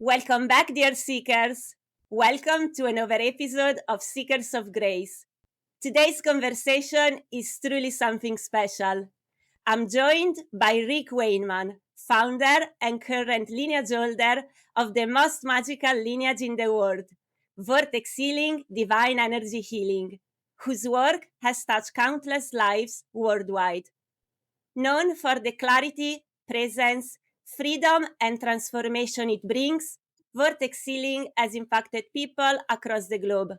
Welcome back, dear Seekers. Welcome to another episode of Seekers of Grace. Today's conversation is truly something special. I'm joined by Ric Weinman, founder and current lineage holder of the most magical lineage in the world, VortexHealing Divine Energy Healing, whose work has touched countless lives worldwide. Known for the clarity, presence, freedom, and transformation it brings, Vortex Healing has impacted people across the globe.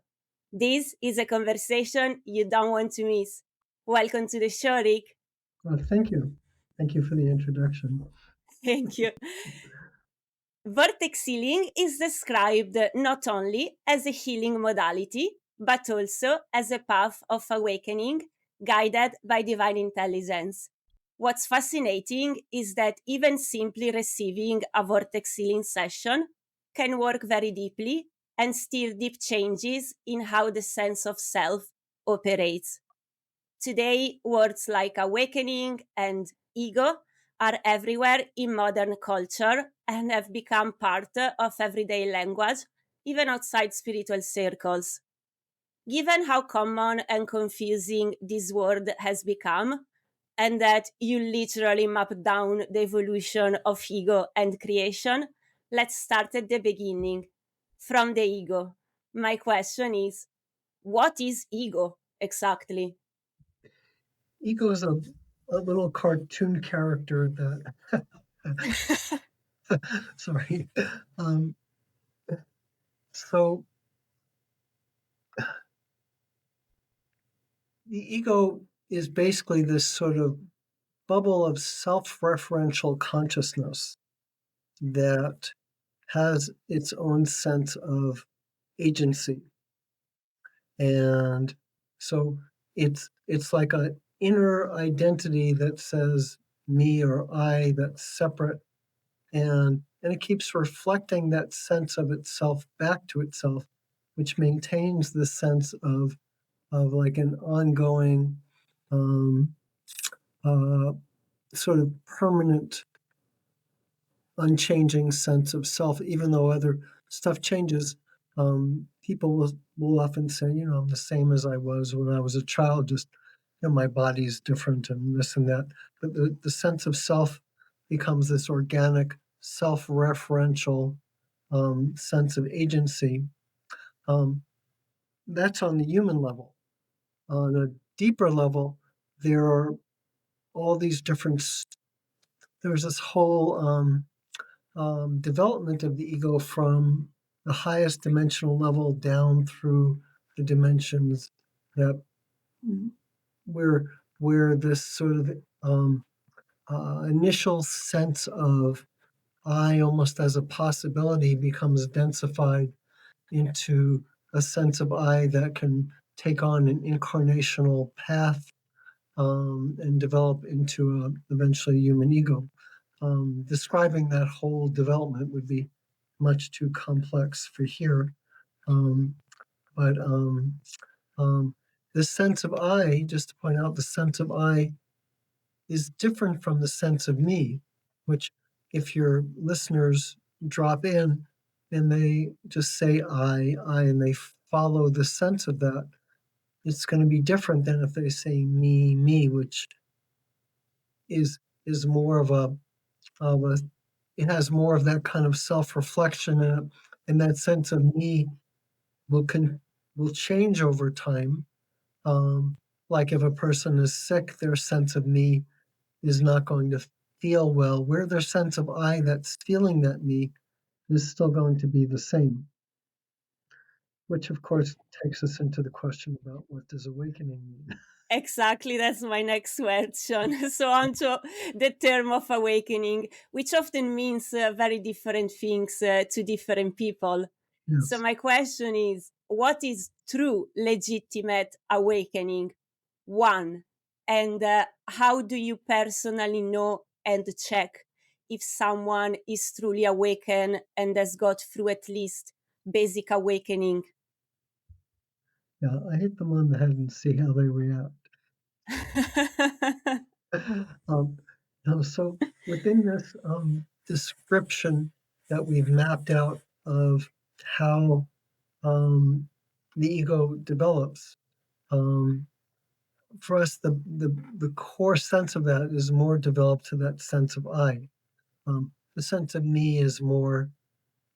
This is a conversation you don't want to miss. Welcome to the show, Ric. Well, thank you. Thank you for the introduction. Thank you. Vortex healing is described not only as a healing modality, but also as a path of awakening guided by divine intelligence. What's fascinating is that even simply receiving a vortex healing session can work very deeply and stir deep changes in how the sense of self operates. Today, words like awakening and ego are everywhere in modern culture and have become part of everyday language, even outside spiritual circles. Given how common and confusing this word has become, and that you literally map down the evolution of ego and creation, let's start at the beginning, from the ego. My question is, what is ego exactly? Ego is a little cartoon character that, sorry. Um, so the ego is basically this sort of bubble of self-referential consciousness that has its own sense of agency. And so it's like an inner identity that says me or I that's separate, and it keeps reflecting that sense of itself back to itself, which maintains the sense of like an ongoing um, uh, sort of permanent unchanging sense of self, even though other stuff changes. People will often say, I'm the same as I was when I was a child, just my body's different and this and that. But the sense of self becomes this organic, self-referential sense of agency. Um, that's on the human level. On a deeper level, there are all these different. There's this whole development of the ego from the highest dimensional level down through the dimensions that where where this sort of initial sense of I almost as a possibility becomes densified into a sense of I that can take on an incarnational path and develop into eventually a human ego. Describing that whole development would be much too complex for here. Um, but the sense of I, just to point out, the sense of I is different from the sense of me, which if your listeners drop in and they just say I, and they follow the sense of that, it's going to be different than if they say me, which is more of a it has more of that kind of self-reflection in it, and that sense of me will change over time. Like if a person is sick, their sense of me is not going to feel well, where their sense of I that's feeling that me is still going to be the same. Which, of course, takes us into the question about what does awakening mean? Exactly, that's my next question. So, onto the term of awakening, which often means very different things to different people. So, Yes. my question is, what is true legitimate awakening? One, and how do you personally know and check if someone is truly awakened and has got through at least basic awakening? Yeah, I hit them on the head and see how they react. um, so within this description, that we've mapped out of how the ego develops. For us, the core sense of that is more developed to that sense of I. The sense of me is more,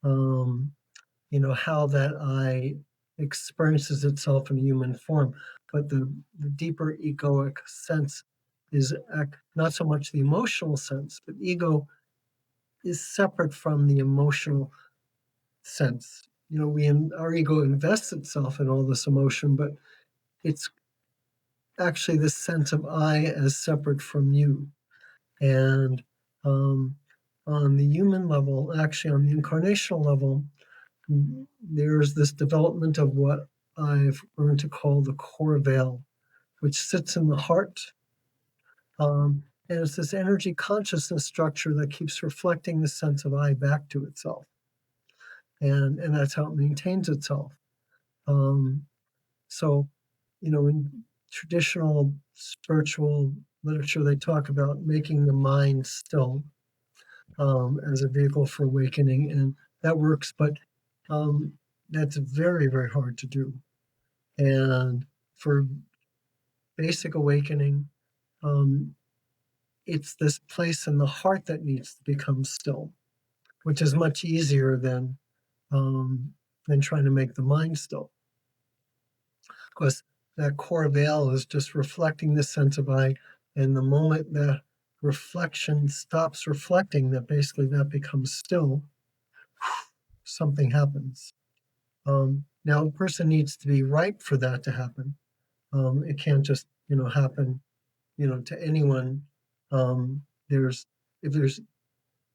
how that I experiences itself in a human form. But the deeper egoic sense is not so much the emotional sense, but ego is separate from the emotional sense. Our ego invests itself in all this emotion, but it's actually this sense of I as separate from you. And on the human level, actually on the incarnational level, there's this development of what I've learned to call the core veil, which sits in the heart. And it's this energy consciousness structure that keeps reflecting the sense of I back to itself. And that's how it maintains itself. So, in traditional spiritual literature, they talk about making the mind still as a vehicle for awakening, and that works, but that's very, very hard to do. And for basic awakening, it's this place in the heart that needs to become still, which is much easier than trying to make the mind still. Because that core veil is just reflecting this sense of I, and the moment that reflection stops reflecting, that basically that becomes still, something happens. Now, a person needs to be right for that to happen. It can't just, happen, to anyone. If there's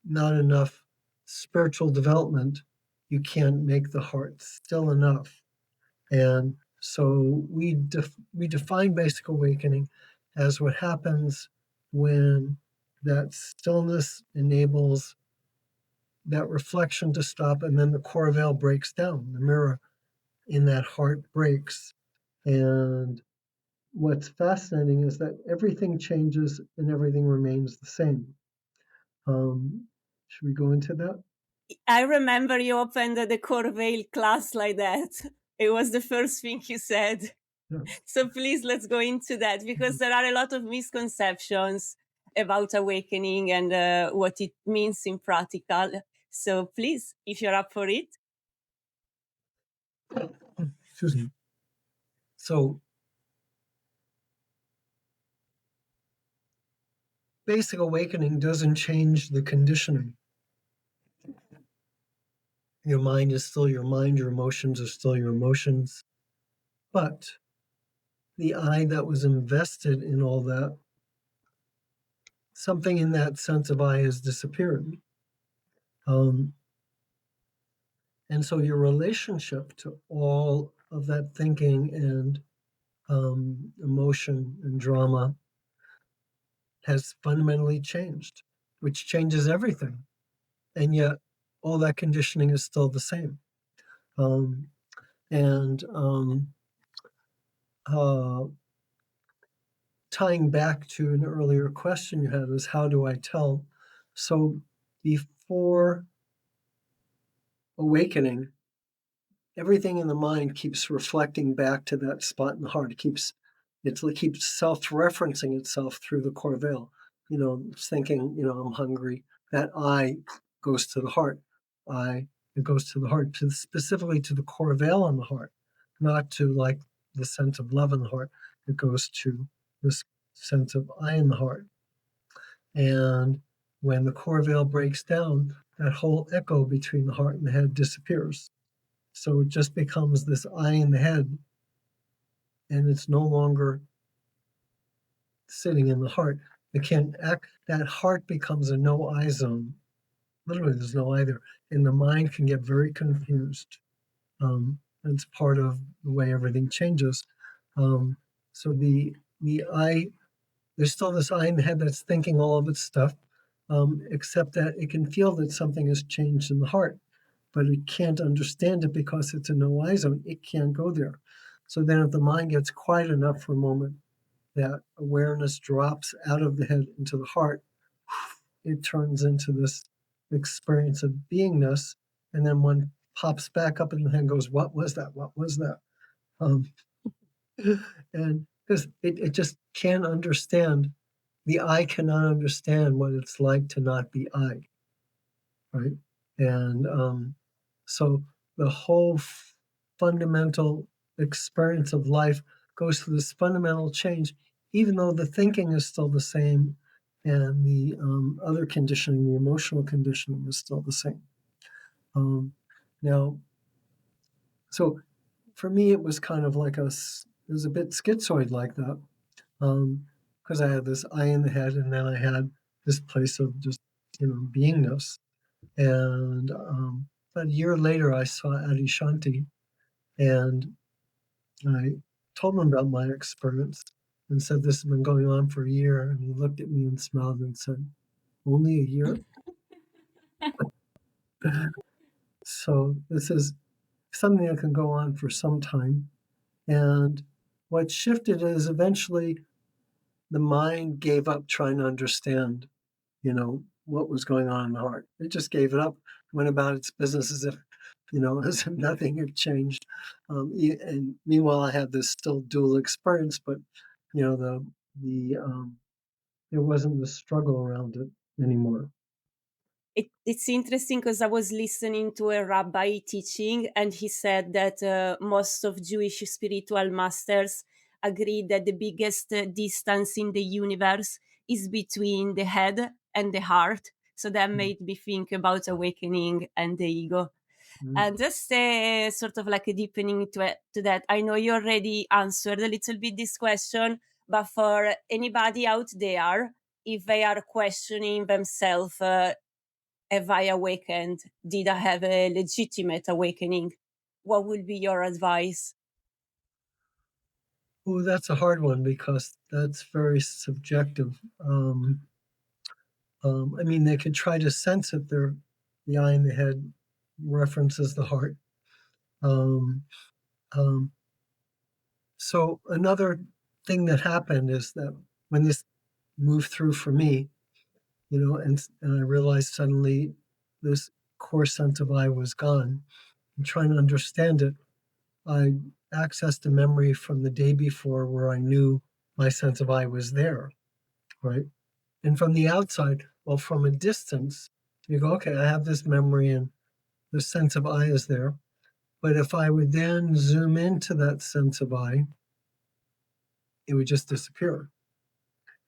not enough spiritual development, you can't make the heart still enough. And so we define basic awakening as what happens when that stillness enables that reflection to stop, and then the core veil breaks down. The mirror in that heart breaks. And what's fascinating is that everything changes and everything remains the same. Should we go into that? I remember you opened the core veil class like that. It was the first thing you said. Yeah. So please, let's go into that, because there are a lot of misconceptions about awakening and what it means in practical. So please, if you're up for it. Excuse me. So basic awakening doesn't change the conditioning. Your mind is still your mind, your emotions are still your emotions. But the I that was invested in all that, something in that sense of I has disappeared. And so your relationship to all of that thinking and emotion and drama has fundamentally changed, which changes everything. And yet, all that conditioning is still the same. And tying back to an earlier question you had was, how do I tell? So before awakening, everything in the mind keeps reflecting back to that spot in the heart. It keeps self-referencing itself through the core veil. It's thinking, I'm hungry. That I goes to the heart. It goes to the heart, specifically to the core veil on the heart, not to like the sense of love in the heart. It goes to this sense of I in the heart. And when the core veil breaks down, that whole echo between the heart and the head disappears. So it just becomes this I in the head, and it's no longer sitting in the heart. It can't act. That heart becomes a no I zone. Literally, there's no I there, and the mind can get very confused. It's part of the way everything changes. So the I, there's still this I in the head that's thinking all of its stuff, except that it can feel that something has changed in the heart, but it can't understand it because it's a no I zone. It can't go there. So then if the mind gets quiet enough for a moment, that awareness drops out of the head into the heart, it turns into this experience of beingness, and then one pops back up in the head and goes, "What was that? What was that?" Um, and because it just can't understand, the I cannot understand what it's like to not be I, right? And so the whole fundamental experience of life goes through this fundamental change, even though the thinking is still the same and the other conditioning, the emotional conditioning, is still the same. Now, so for me, it was kind of like it was a bit schizoid like that, because I had this I in the head, and then I had this place of just beingness. And about a year later, I saw Adi Shanti, and I told him about my experience and said this has been going on for a year. And he looked at me and smiled and said, "Only a year?" So this is something that can go on for some time. And what shifted is eventually the mind gave up trying to understand, what was going on in the heart. It just gave it up, went about its business as if, as if nothing had changed. And meanwhile, I had this still dual experience, but the there wasn't the struggle around it anymore. It's interesting because I was listening to a rabbi teaching, and he said that most of Jewish spiritual masters agree that the biggest distance in the universe is between the head and the heart. So that made me think about awakening and the ego. Mm. And just sort of like a deepening to that, I know you already answered a little bit this question, but for anybody out there, if they are questioning themselves, have I awakened? Did I have a legitimate awakening? What would be your advice? Oh, that's a hard one because that's very subjective. I mean, they could try to sense it. The eye in the head references the heart. Um, um, so another thing that happened is that when this moved through for me, and I realized suddenly this core sense of I was gone. I'm trying to understand it. I accessed a memory from the day before where I knew my sense of I was there, right? And from the outside, well, from a distance, you go, okay, I have this memory and the sense of I is there. But if I would then zoom into that sense of I, it would just disappear.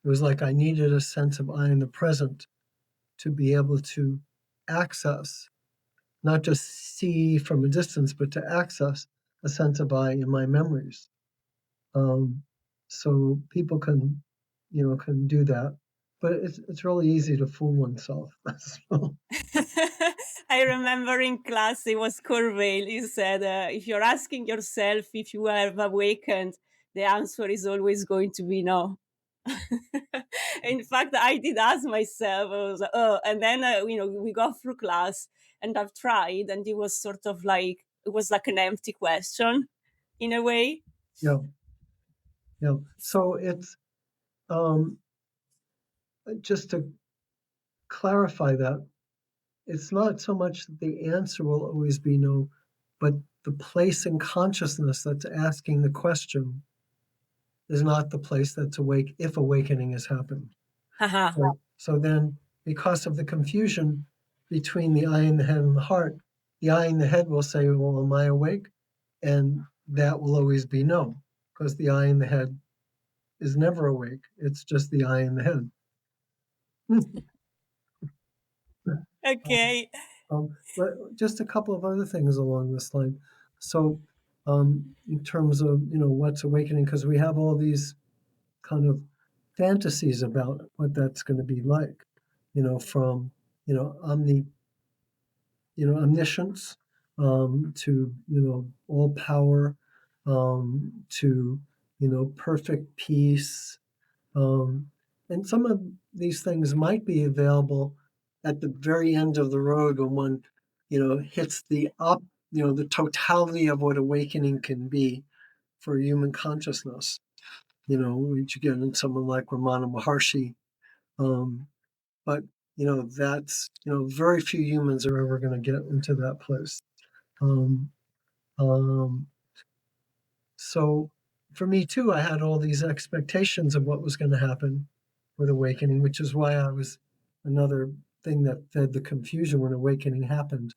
It was like I needed a sense of I in the present to be able to access, not just see from a distance, but to access a sense of I in my memories. Um, so people can do that, but it's really easy to fool oneself. So, I remember in class it was Corvale. He said, if you're asking yourself if you have awakened, the answer is always going to be no. In fact, I did ask myself, I was like, oh, and then, we got through class and I've tried, and it was sort of like, it was like an empty question in a way. yeah, yeah. So it's um, just to clarify that it's not so much that the answer will always be no, but the place in consciousness that's asking the question is not the place that's awake if awakening has happened. Haha. So then, because of the confusion between the eye and the head and the heart, the eye and the head will say, "Well, am I awake?" And that will always be no, because the eye and the head is never awake. It's just the eye and the head. Okay. But just a couple of other things along this line. So, in terms of what's awakening, because we have all these kind of fantasies about what that's going to be like, from omni omniscience, to all power, to perfect peace, and some of these things might be available at the very end of the road when one hits the totality of what awakening can be for human consciousness. Which you get in someone like Ramana Maharshi, um, but that's, very few humans are ever going to get into that place. Um, um, so for me too, I had all these expectations of what was going to happen with awakening, which is why I was another thing that fed the confusion when awakening happened.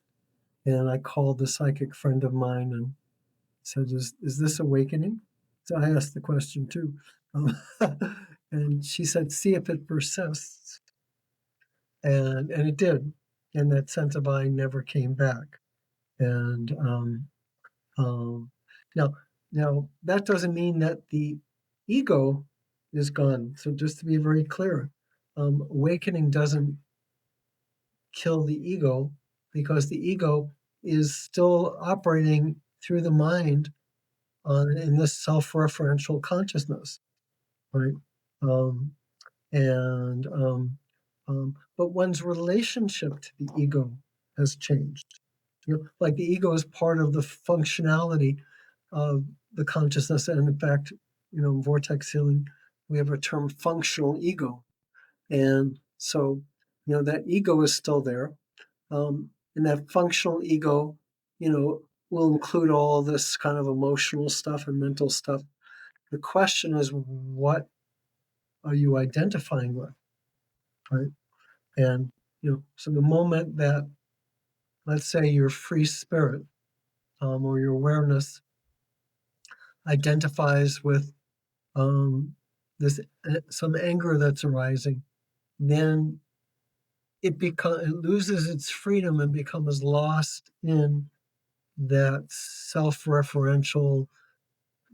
And I called a psychic friend of mine and said, is this awakening? So I asked the question too. Um, and she said, see if it persists. And it did. And that sense of I never came back. And um, now, now that doesn't mean that the ego is gone. So just to be very clear, awakening doesn't kill the ego because the ego is still operating through the mind in this self-referential consciousness, right? Um, and but one's relationship to the ego has changed. Like the ego is part of the functionality of the consciousness, and in fact, in vortex healing, we have a term functional ego, and so that ego is still there, and that functional ego, will include all this kind of emotional stuff and mental stuff. The question is, what are you identifying with, right? And so the moment that, let's say, your free spirit or your awareness identifies with this some anger that's arising, then it loses its freedom and becomes lost in that self-referential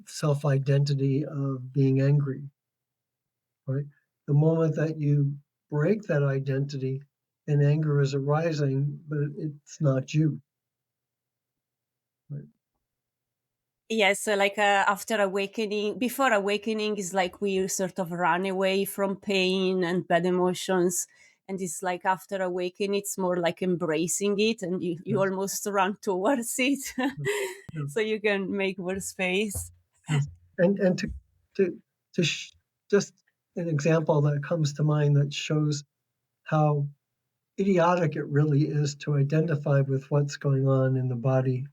self-identity of being angry, right? The moment that you break that identity and anger is arising, but it's not you, right? Yes, so like after awakening, before awakening is like we sort of run away from pain and bad emotions. And it's like after awakening, it's more like embracing it and you Yes, almost run towards it yes, so you can make more space. yes. And to to just an example that comes to mind that shows how idiotic it really is to identify with what's going on in the body,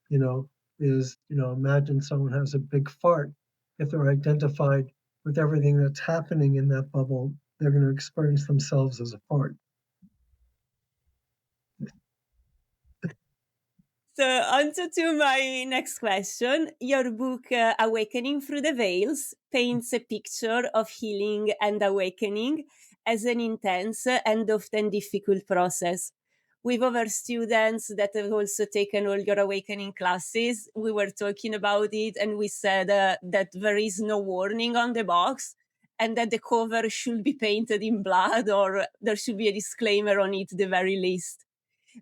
you know, imagine someone has a big fart. If they're identified with everything that's happening in that bubble, they're going to experience themselves as a fart. So, on to my next question. Your book, Awakening Through the Veils, paints a picture of healing and awakening as an intense and often difficult process. With other students that have also taken all your awakening classes, we were talking about it and we said that there is no warning on the box and that the cover should be painted in blood or there should be a disclaimer on it, the very least.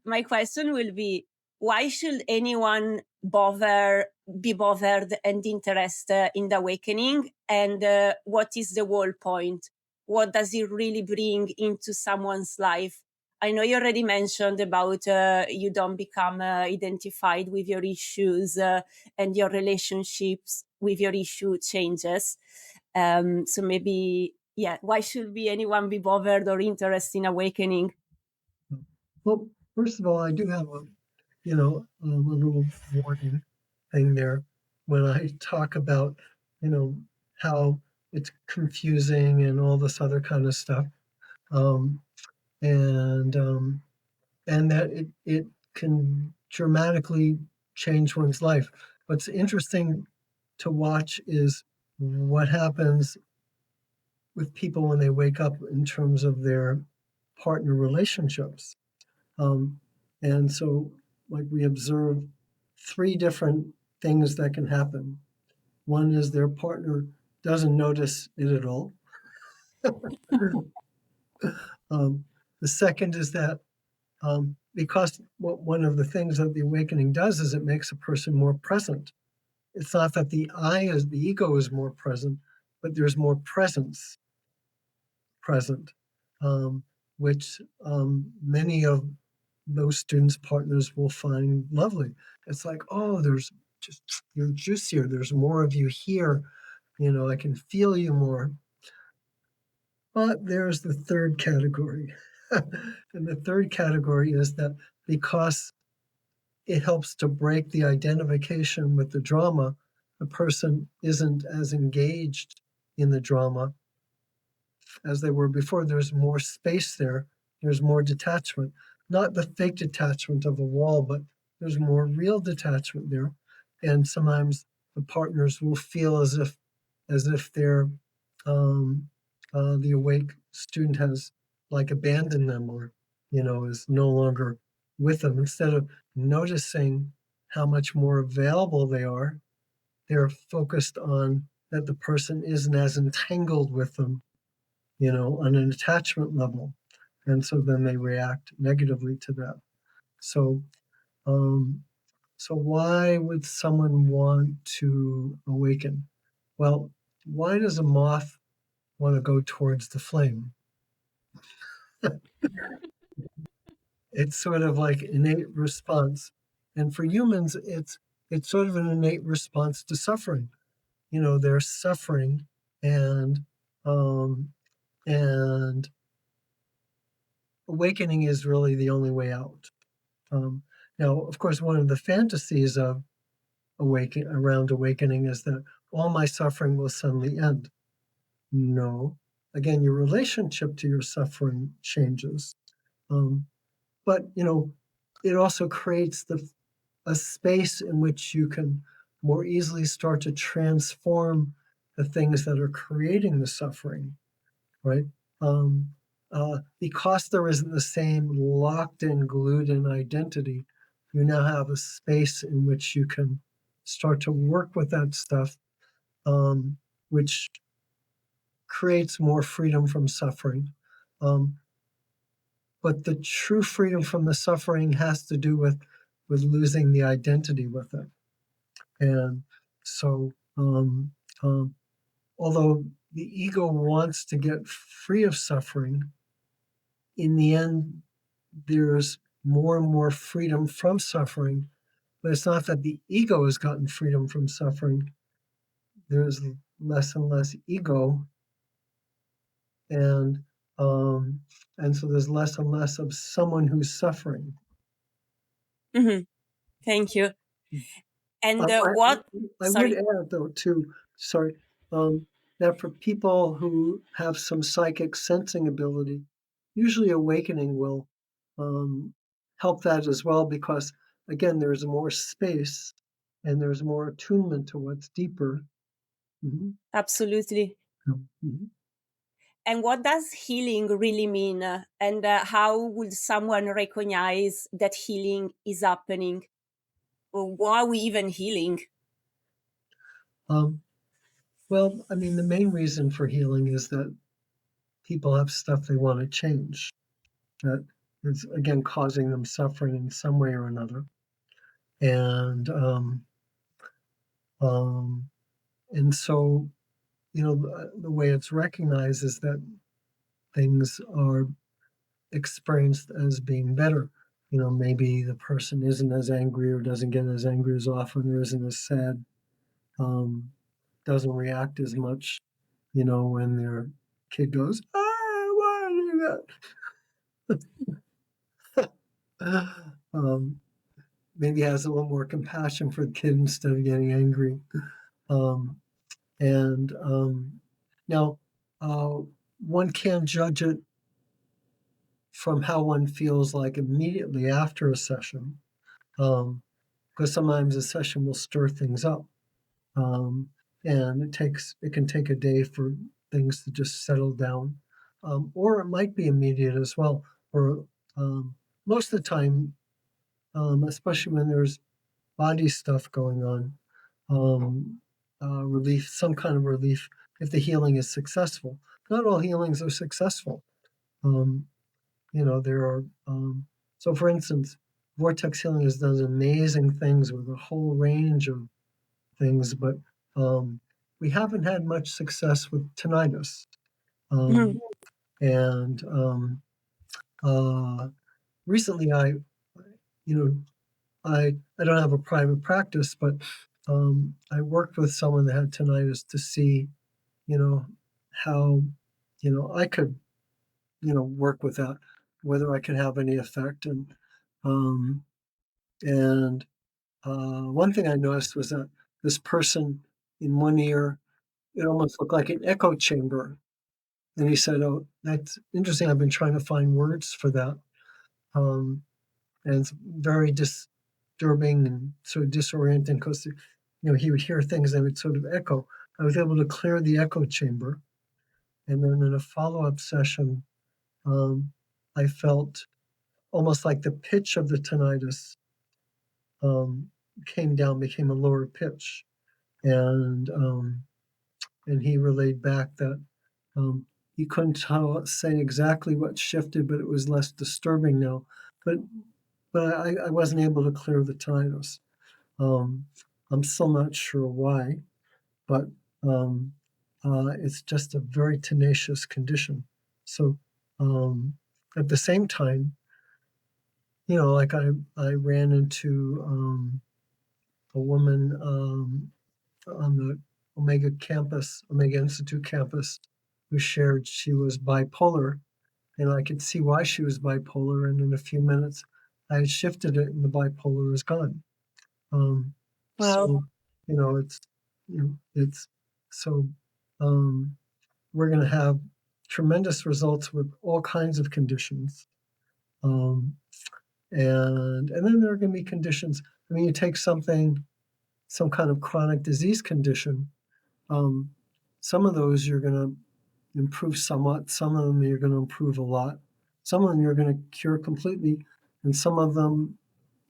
My question will be, why should anyone be bothered and interested in the awakening, and what is the whole point? What does it really bring into someone's life? I know you already mentioned about you don't become identified with your issues and your relationships with your issue changes. So maybe, yeah, why should anyone be bothered or interested in awakening? Well, first of all, I do have a little warning thing there when I talk about, how it's confusing and all this other kind of stuff. Um, and and that it can dramatically change one's life. What's interesting to watch is what happens with people when they wake up in terms of their partner relationships. Um, and so, like, we observe three different things that can happen. One is their partner doesn't notice it at all. um, the second is that because one of the things that the awakening does is it makes a person more present. It's not that the ego is more present, but there's more present, um, which many of those students' partners will find lovely. It's like, oh, you're juicier. There's more of you here. I can feel you more. But there's the third category. And the third category is that because it helps to break the identification with the drama, the person isn't as engaged in the drama as they were before. There's more space there, there's more detachment. Not the fake detachment of a wall, but there's more real detachment there. And sometimes the partners will feel as if they're the awake student has like abandoned them, or is no longer with them. Instead of noticing how much more available they are, they're focused on that the person isn't as entangled with them, on an attachment level. And so then they react negatively to that. So, um, so why would someone want to awaken? Well, why does a moth want to go towards the flame? It's sort of like innate response. And for humans, it's sort of an innate response to suffering. They're suffering, and um, and awakening is really the only way out. Um, Now, of course, one of the fantasies of awakening is that all my suffering will suddenly end. No, again, your relationship to your suffering changes, um, but it also creates a space in which you can more easily start to transform the things that are creating the suffering, right? Because there isn't the same locked in, glued in identity, you now have a space in which you can start to work with that stuff, which creates more freedom from suffering. Um, but the true freedom from the suffering has to do with losing the identity with it. And so, although the ego wants to get free of suffering, in the end, there's more and more freedom from suffering. But it's not that the ego has gotten freedom from suffering. There's less and less ego, and um, and so there's less and less of someone who's suffering. Mm-hmm. Thank you. And what? I would Sorry. add, though, too, sorry, that for people who have some psychic sensing ability, usually awakening will um, help that as well, because, again, there's more space and there's more attunement to what's deeper. Mhm. Absolutely. Mhm. And what does healing really mean? And how would someone recognize that healing is happening? Or why are we even healing? Um, well, I mean, the main reason for healing is that people have stuff they want to change that is, again, causing them suffering in some way or another. And Um, and so, the way it's recognized is that things are experienced as being better. Maybe the person isn't as angry or doesn't get as angry as often or isn't as sad, um, doesn't react as much, when their kid goes, why do that? Maybe has a little more compassion for the kid instead of getting angry. Um, And now, uh, one can't judge it from how one feels like immediately after a session, because sometimes a session will stir things up, um, and it can take a day for things to just settle down, or it might be immediate as well. Or most of the time, especially when there's body stuff going on, um, relief, some kind of relief, if the healing is successful. Not all healings are successful. Um, there are, so for instance, Vortex Healing has done amazing things with a whole range of things, but we haven't had much success with tinnitus. Mhm. Um, and recently, you know, I don't have a private practice, but I worked with someone that had tinnitus to see, how, I could, work with that. whether I could have any effect. And one thing I noticed was that this person in one ear, it almost looked like an echo chamber. And he said, "Oh, that's interesting. I've been trying to find words for that." And it's very disturbing and sort of disorienting because, he would hear things that would sort of echo. I was able to clear the echo chamber. And then in a follow-up session, I felt almost like the pitch of the tinnitus came down, became a lower pitch. And he relayed back that he couldn't say exactly what shifted, but it was less disturbing now. But I wasn't able to clear the tinnitus. I'm still not sure why, but it's just a very tenacious condition. So at the same time, like I ran into a woman on the Omega Institute campus, who shared she was bipolar, and I could see why she was bipolar. And in a few minutes, I had shifted it, and the bipolar is gone. Wow. So, it's, it's so we're going to have tremendous results with all kinds of conditions. And then there are going to be conditions. I mean, you take some kind of chronic disease condition. Some of those you're going to improve somewhat. Some of them you're going to improve a lot. Some of them you're going to cure completely, and some of them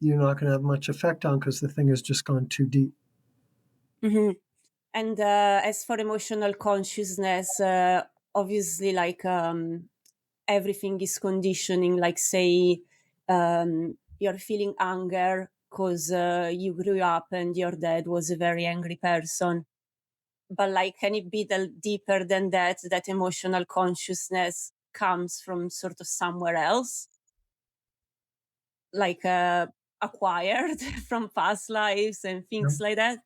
you're not going to have much effect on because the thing has just gone too deep. Mm-hmm. And as for emotional consciousness, obviously, like everything is conditioning. Like, say, you're feeling anger because you grew up and your dad was a very angry person. But like, can it be deeper than that? That emotional consciousness comes from sort of somewhere else, like acquired from past lives and Yep. things like that.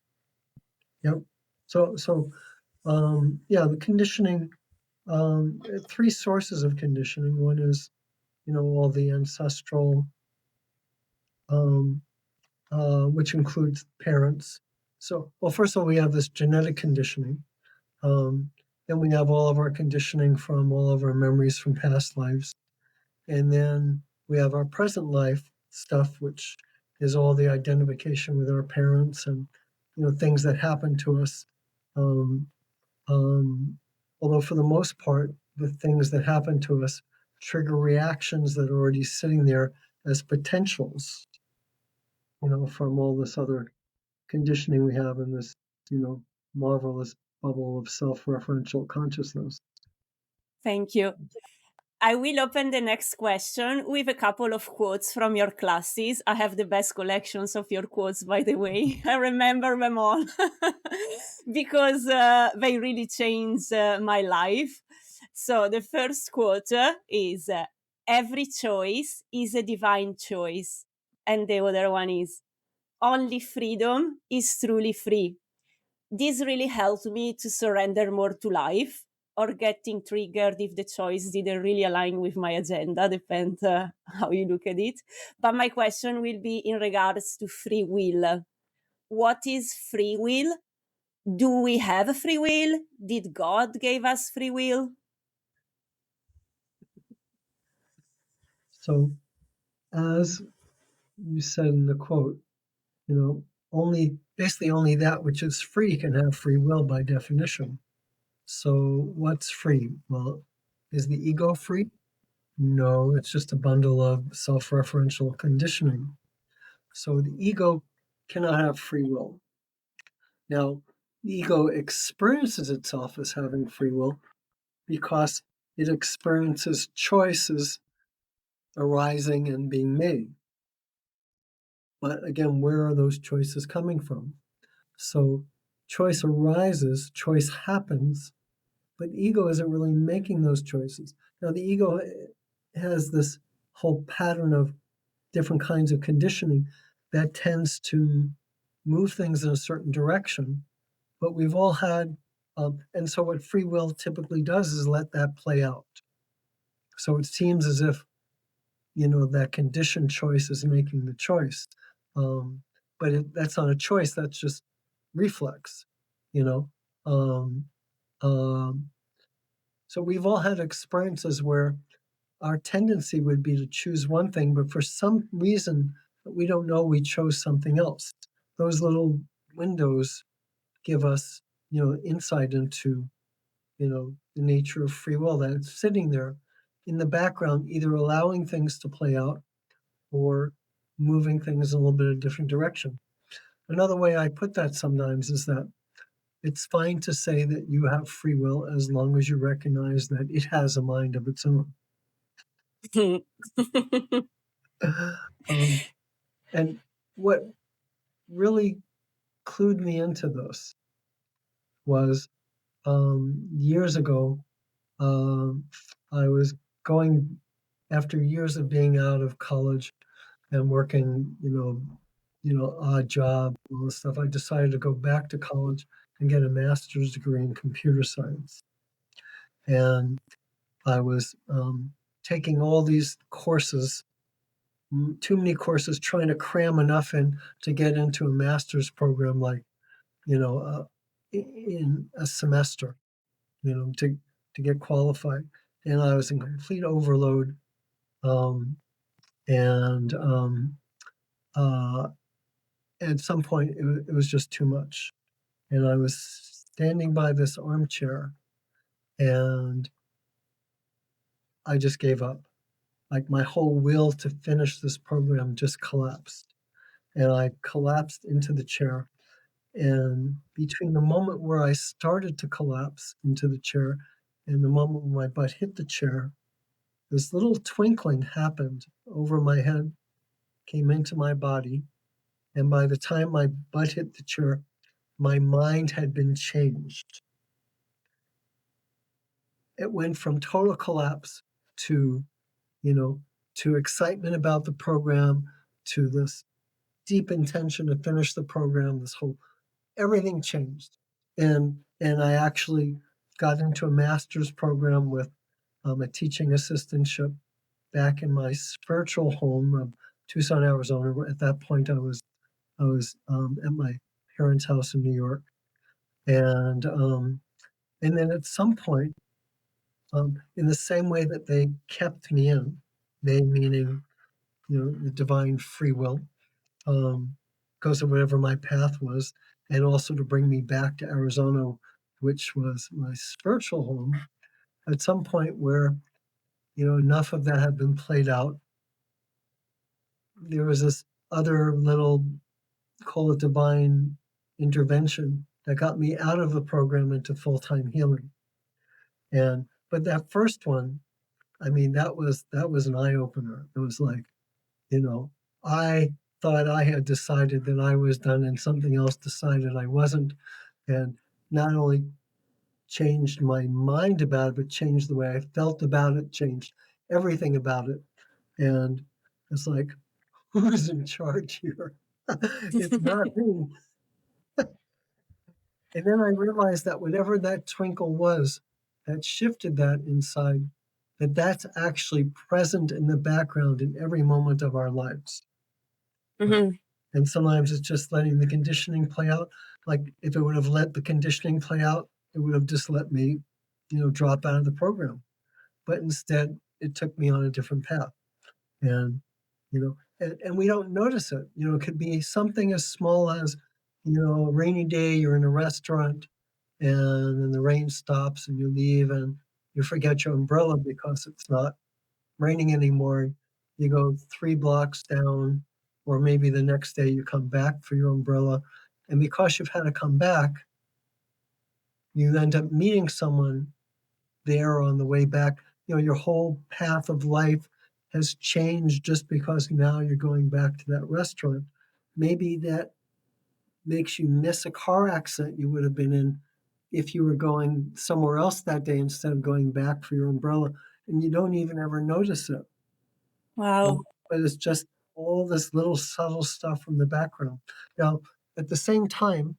Yep. So the conditioning. Three sources of conditioning. One is, all the ancestral, which includes parents. So, well, first of all, we have this genetic conditioning. Then we have all of our conditioning from all of our memories from past lives. And then we have our present life stuff, which is all the identification with our parents and, things that happen to us. Although for the most part, the things that happen to us trigger reactions that are already sitting there as potentials, from all this other conditioning we have in this, marvelous bubble of self-referential consciousness. Thank you. I will open the next question with a couple of quotes from your classes. I have the best collections of your quotes, by the way. I remember them all because they really changed my life. So the first quote is every choice is a divine choice. And the other one is only freedom is truly free. This really helped me to surrender more to life, or getting triggered if the choice didn't really align with my agenda, depends how you look at it. But my question will be in regards to free will. What is free will? Do we have a free will? Did God give us free will? So, as you said in the quote, basically only that which is free can have free will by definition. So, what's free? Well, is the ego free? No, it's just a bundle of self-referential conditioning. So the ego cannot have free will. Now, the ego experiences itself as having free will because it experiences choices arising and being made. But again, where are those choices coming from? So choice arises, choice happens, but ego isn't really making those choices. Now, the ego has this whole pattern of different kinds of conditioning that tends to move things in a certain direction. But we've all had, and so what free will typically does is let that play out. So it seems as if that conditioned choice is making the choice. But that's not a choice, that's just reflex, you know. Um, um, so we've all had experiences where our tendency would be to choose one thing, but for some reason that we don't know, we chose something else. Those little windows give us, insight into, the nature of free will, that it's sitting there in the background, either allowing things to play out or moving things in a little bit of a different direction. Another way I put that sometimes is that it's fine to say that you have free will as long as you recognize that it has a mind of its own. um, and what really clued me into this was years ago, um, I was going, after years of being out of college and working, odd job, all this stuff, I decided to go back to college and get a master's degree in computer science. And I was taking all these courses, too many courses, trying to cram enough in to get into a master's program, like, in a semester, to get qualified. And I was in complete overload. Um, and uh, at some point, it was just too much. And I was standing by this armchair and I just gave up. Like my whole will to finish this program just collapsed. And I collapsed into the chair. And between the moment where I started to collapse into the chair and the moment when my butt hit the chair, this little twinkling happened over my head, came into my body. And by the time my butt hit the chair, my mind had been changed. It went from total collapse to, to excitement about the program, to this deep intention to finish the program, everything changed. And I actually got into a master's program with a teaching assistantship back in my spiritual home of Tucson, Arizona. At that point, I was at my parents' house in New York, and then at some point, in the same way that they kept me in, they meaning the divine free will, because of whatever my path was, and also to bring me back to Arizona, which was my spiritual home. At some point where enough of that had been played out, there was this other little, call it divine intervention, that got me out of the program into full-time healing. But that first one, I mean, that was an eye opener. It was like, I thought I had decided that I was done, and something else decided I wasn't, and not only changed my mind about it, but changed the way I felt about it, changed everything about it. And it's like, who's in charge here? It's not me. And then I realized that whatever that twinkle was that shifted that inside, that's actually present in the background in every moment of our lives. Mhm. And sometimes it's just letting the conditioning play out. Like if it would have let the conditioning play out, it would have just let me, drop out of the program. But instead, it took me on a different path. And, and we don't notice it. It could be something as small as, a rainy day, you're in a restaurant and then the rain stops and you leave and you forget your umbrella because it's not raining anymore. You go 3 blocks down, or maybe the next day you come back for your umbrella. And because you've had to come back, you end up meeting someone there on the way back. Your whole path of life has changed just because now you're going back to that restaurant. Maybe that makes you miss a car accident you would have been in if you were going somewhere else that day instead of going back for your umbrella. And you don't even ever notice it. Wow. But it's just all this little subtle stuff from the background. Now, at the same time,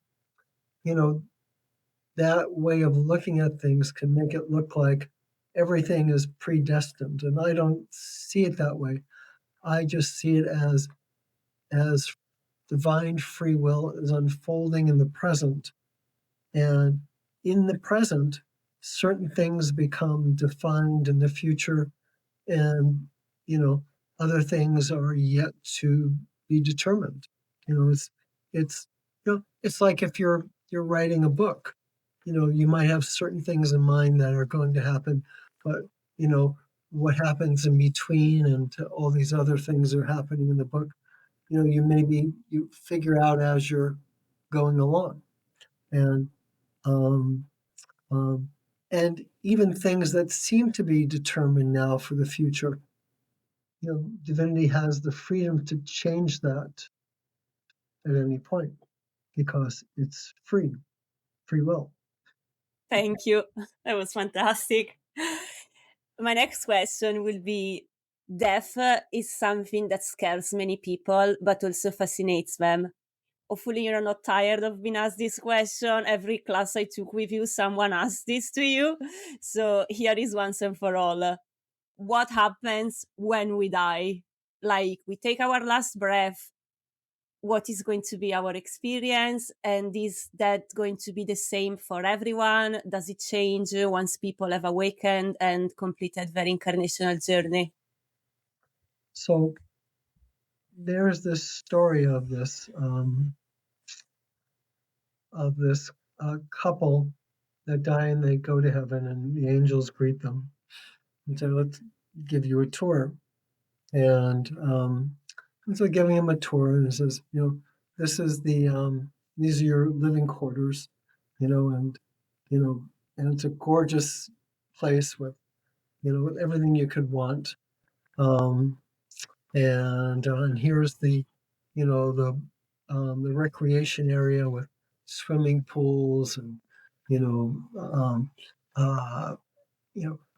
you know, that way of looking at things can make it look like everything is predestined. And I don't see it that way. I just see it as divine free will is unfolding in the present. And in the present, certain things become defined in the future, and other things are yet to be determined. It's it's like if you're writing a book, you might have certain things in mind that are going to happen, but what happens in between and all these other things are happening in the book, you figure out as you're going along. And um, um, and even things that seem to be determined now for the future, divinity has the freedom to change that at any point because it's free will. Thank you. That was fantastic. My next question will be, death is something that scares many people, but also fascinates them. Hopefully, you're not tired of being asked this question. Every class I took with you, someone asked this to you. So here is once and for all. What happens when we die? Like, we take our last breath. What is going to be our experience? And is that going to be the same for everyone? Does it change once people have awakened and completed their incarnational journey? So there's this story of this couple that die and they go to heaven, and the angels greet them and say, "Let's give you a tour." And so giving him a tour, and it says, this is these are your living quarters, and you know, and it's a gorgeous place with everything you could want. Um, and here's the recreation area with swimming pools and you know um, uh,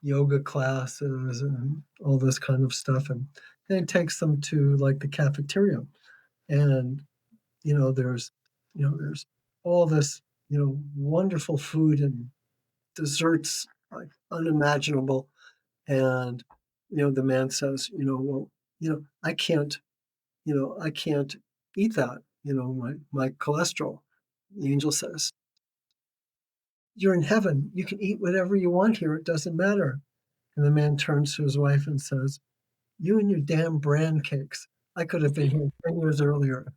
yoga classes and all this kind of stuff, and it takes them to like the cafeteria, and there's there's all this wonderful food and desserts like unimaginable. And the man says, well, I can't eat that, my cholesterol. The angel says, you're in heaven, you can eat whatever you want here, it doesn't matter. And the man turns to his wife and says, you and your damn bran cakes, I could have been here 10 years earlier.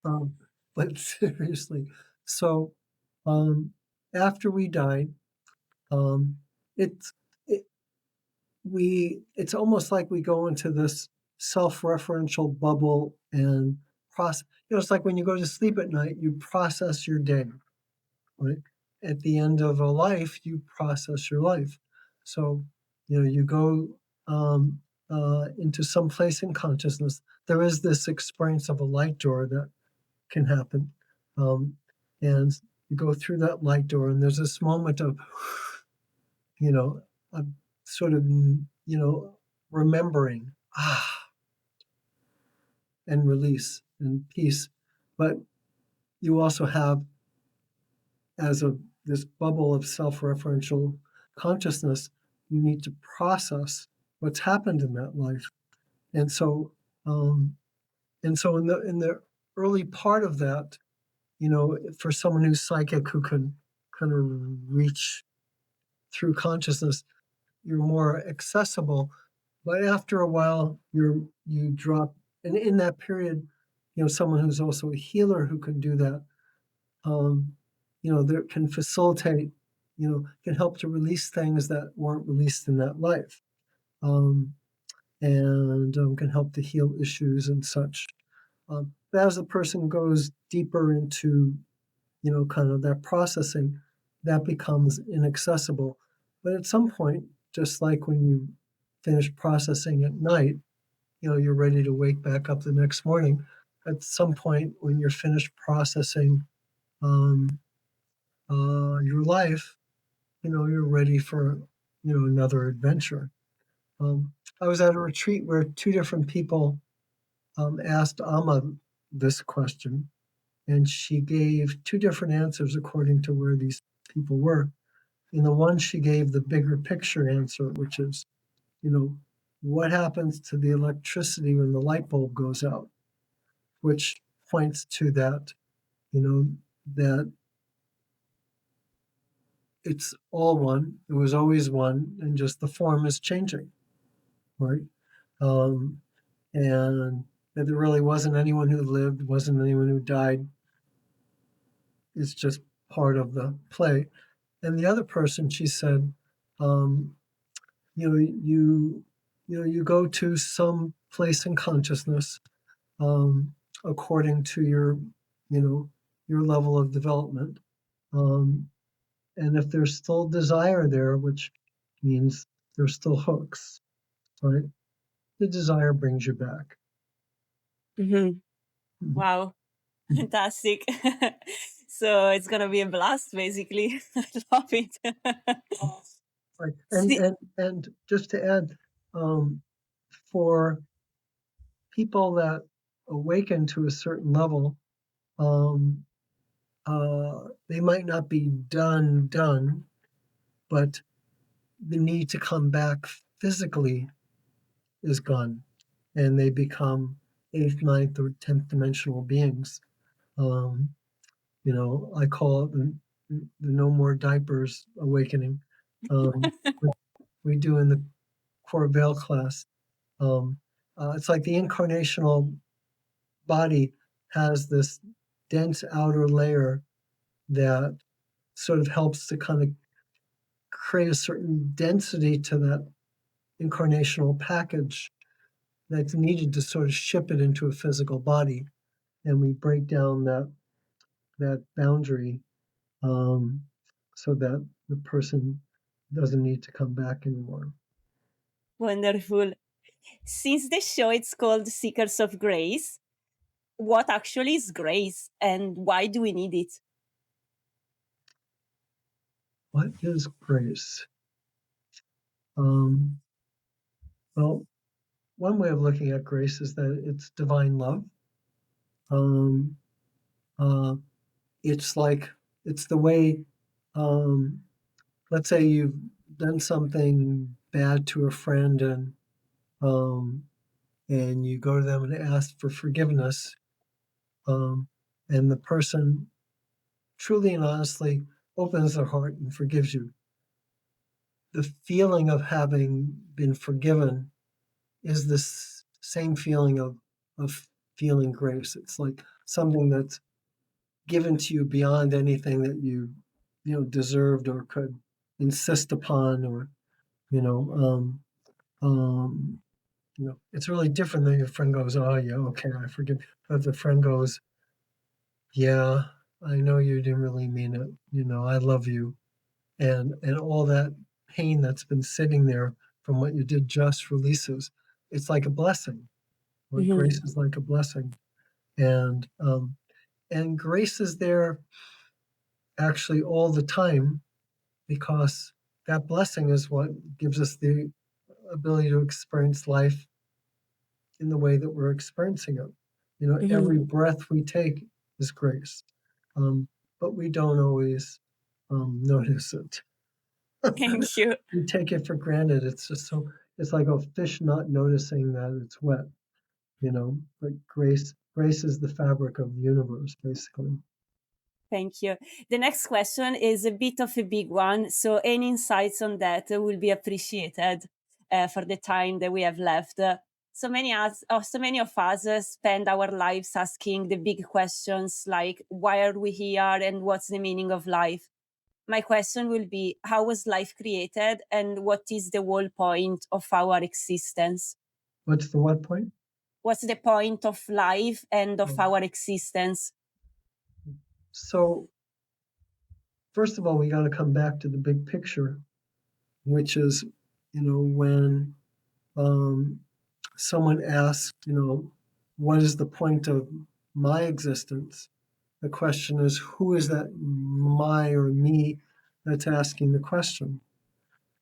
um, but seriously, so um, after we died, um, it's it, it's almost like we go into this self-referential bubble and process. It's like when you go to sleep at night, you process your day, right? At the end of a life, you process your life. So, you go into some place in consciousness. There is this experience of a light door that can happen. Um, and you go through that light door, and there's this moment of, you know, of sort of, remembering, and release and peace. But you also have, as a this bubble of self-referential consciousness, you need to process what's happened in that life. And so, in the early part of that, for someone who's psychic who can kind of reach through consciousness, you're more accessible. But after a while, you drop, and in that period, someone who's also a healer who can do that, that can facilitate, can help to release things that weren't released in that life, um, and can help to heal issues and such. But as the person goes deeper into, kind of that processing, that becomes inaccessible. But at some point, just like when you finish processing at night, you're ready to wake back up the next morning. At some point, when you're finished processing um, your life, you're ready for, another adventure. I was at a retreat where two different people asked Amma this question, and she gave two different answers according to where these people were. in the one she gave the bigger picture answer, which is, what happens to the electricity when the light bulb goes out, which points to that, that it's all one. It was always one, and just the form is changing, right? Um, and that there really wasn't anyone who lived, wasn't anyone who died. It's just part of the play. And the other person, she said, um, you go to some place in consciousness um, according to your level of development. Um, and if there's still desire there, which means there's still hooks, right? The desire brings you back. Mhm. Mhm. Wow, fantastic. So it's gonna be a blast, basically. I love it. Right. And See, and and just to add, um, for people that awaken to a certain level, um, they might not be done, but the need to come back physically is gone, and they become eighth, ninth, or 10th dimensional beings. Um, I call it the no more diapers awakening. Which we do in the core veil class. Um, it's like the incarnational body has this dense outer layer that sort of helps to kind of create a certain density to that incarnational package that's needed to sort of ship it into a physical body. And we break down that boundary um, so that the person doesn't need to come back anymore. wonderful. Since the show it's called Seekers of Grace, what actually is grace and why do we need it? What is grace? Um, well, one way of looking at grace is that it's divine love. Um, uh, it's the way, um, let's say you've done something bad to a friend um, and you go to them and ask for forgiveness, um, and the person truly and honestly opens their heart and forgives you. The feeling of having been forgiven is this same feeling of feeling grace. It's like something that's given to you beyond anything that you deserved or could insist upon, or you know um it's really different than your friend goes, oh yeah, okay, I forgive. But the friend goes, yeah, I know you didn't really mean it, I love you, and all that pain that's been sitting there from what you did just releases. It's like a blessing. Like grace Mhm. is like a blessing, and grace is there actually all the time, because that blessing is what gives us the ability to experience life in the way that we're experiencing it. Every Mhm. breath we take is grace, um, but we don't always notice it. Thank you. We take it for granted. It's like a fish not noticing that it's wet. But grace is the fabric of the universe, basically. Thank you. The next question is a bit of a big one, so any insights on that will be appreciated for the time that we have left. So many of us spend our lives asking the big questions like why are we here and what's the meaning of life. My question will be how was life created and what is the whole point of our existence? What's the what point? What's the point of life and of Um, our existence? so first of all, we got to come back to the big picture, which is, when um, someone asks, what is the point of my existence? The question is, who is that my or me that's asking the question,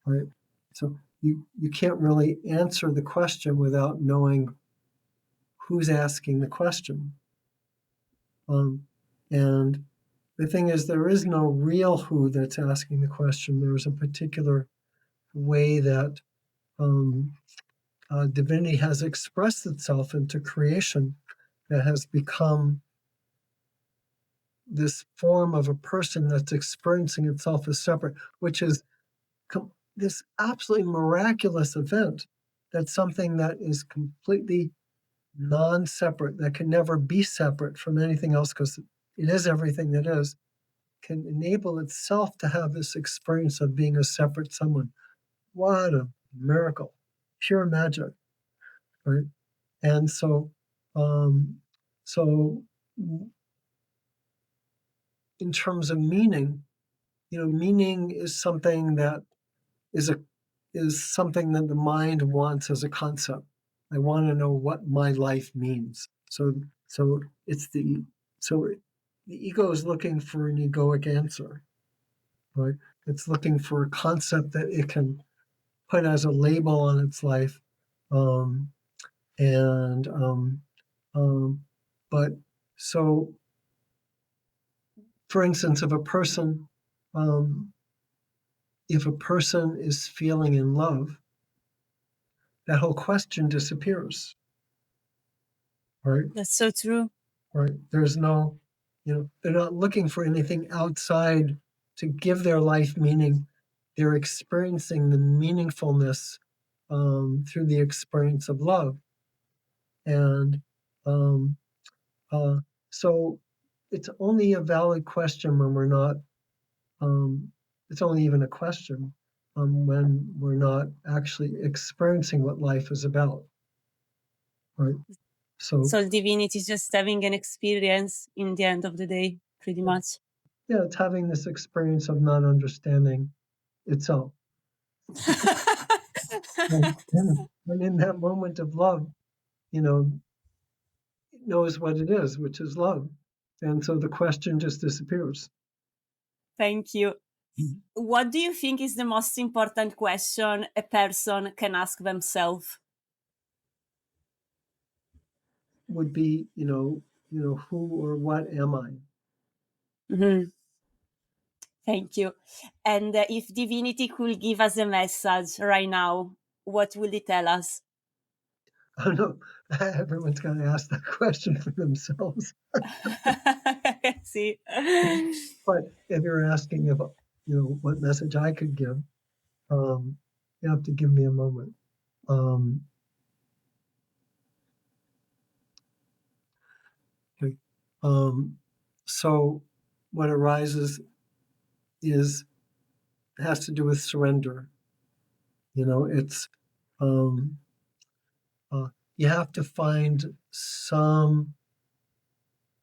right? So you can't really answer the question without knowing who's asking the question. And the thing is, there is no real who that's asking the question. There's a particular way that divinity has expressed itself into creation that has become this form of a person that's experiencing itself as separate, which is this absolutely miraculous event. That's something that is completely non-separate, that can never be separate from anything else because it is everything that is, can enable itself to have this experience of being a separate someone. What a miracle, pure magic, right? And so, so in terms of meaning, meaning is something that is something that the mind wants as a concept. I want to know what my life means. So it's the ego is looking for an egoic answer, right? It's looking for a concept that it can put as a label on its life, um, and but so, for instance, if a person is feeling in love, that whole question disappears, right? That's so true. Right. There's no, they're not looking for anything outside to give their life meaning. They're experiencing the meaningfulness through the experience of love. And um, so it's only a valid question when we're not, it's only even a question when we're not actually experiencing what life is about. Right. So divinity is just having an experience in the end of the day, pretty much. Yeah, it's having this experience of not understanding itself. And in that moment of love, it knows what it is, which is love. And so the question just disappears. Thank you. What do you think is the most important question a person can ask themselves? Would be, who or what am I? Mm-hmm. Thank you. And if divinity could give us a message right now, what will it tell us? I don't know. Everyone's got to ask that question for themselves. See. But if you're asking if, what message I could give, you have to give me a moment. Okay. So what arises has to do with surrender. It's um, you have to find some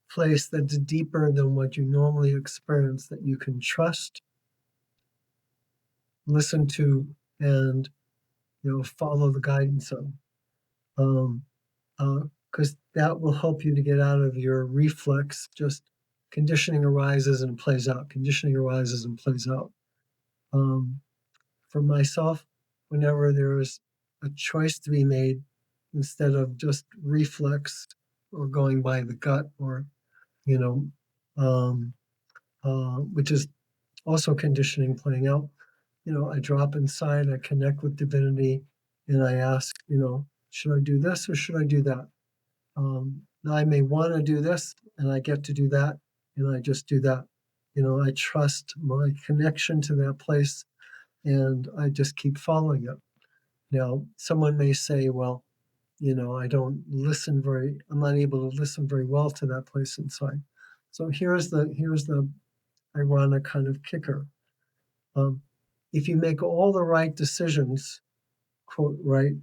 place that's deeper than what you normally experience that you can trust, listen to, and follow the guidance of. Because that will help you to get out of your reflex. Just conditioning arises and plays out. Conditioning arises and plays out. For myself, whenever there is a choice to be made, instead of just reflex or going by the gut, or you know, um, which is also conditioning playing out. I drop inside, I connect with divinity, and I ask, should I do this or should I do that? Now I may want to do this, and I get to do that, and I just do that. I trust my connection to that place, and I just keep following it. Now, someone may say, well, I'm not able to listen very well to that place inside. So here's the ironic kind of kicker. If you make all the right decisions, quote, right,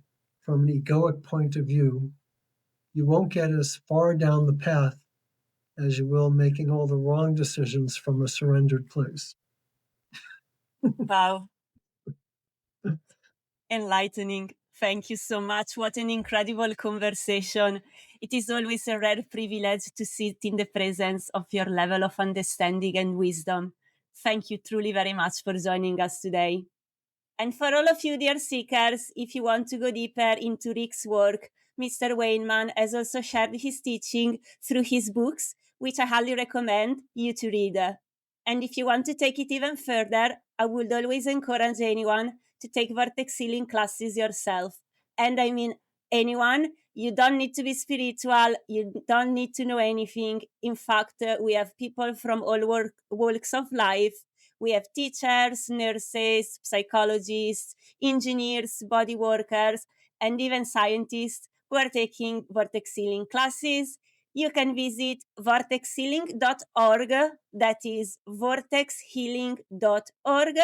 from an egoic point of view, you won't get as far down the path as you will making all the wrong decisions from a surrendered place. Wow. Enlightening. Thank you so much. What an incredible conversation. It is always a rare privilege to sit in the presence of your level of understanding and wisdom. Thank you truly very much for joining us today. And for all of you, dear seekers, if you want to go deeper into Ric's work, Mr. Weinman has also shared his teaching through his books, which I highly recommend you to read. And if you want to take it even further, I would always encourage anyone to take vortex healing classes yourself. And I mean, anyone. You don't need to be spiritual. You don't need to know anything. In fact, we have people from all walks of life. We have teachers, nurses, psychologists, engineers, body workers, and even scientists who are taking vortex healing classes. You can visit vortexhealing.org, that is vortexhealing.org,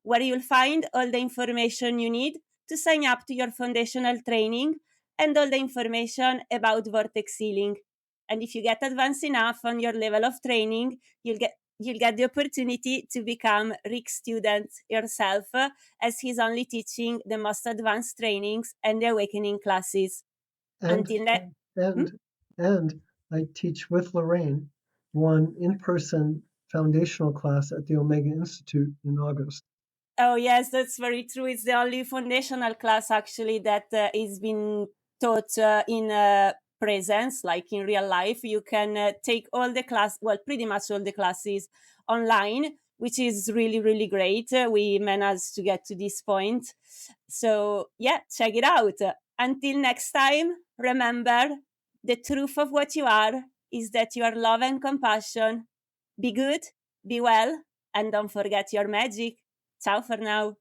where you'll find all the information you need to sign up to your foundational training and all the information about vortex healing. And if you get advanced enough on your level of training, you'll get the opportunity to become Ric's student yourself, as he's only teaching the most advanced trainings and the awakening classes. And Until that, and I teach with Lorraine one in-person foundational class at the Omega Institute in August. Oh yes, that's very true. It's the only foundational class actually that is being taught in presence, like in real life. You can take all the class, well, pretty much all the classes online, which is really, really great. We managed to get to this point. So yeah, check it out. Until next time, remember the truth of what you are is that you are love and compassion. Be good, be well, and don't forget your magic. Ciao for now.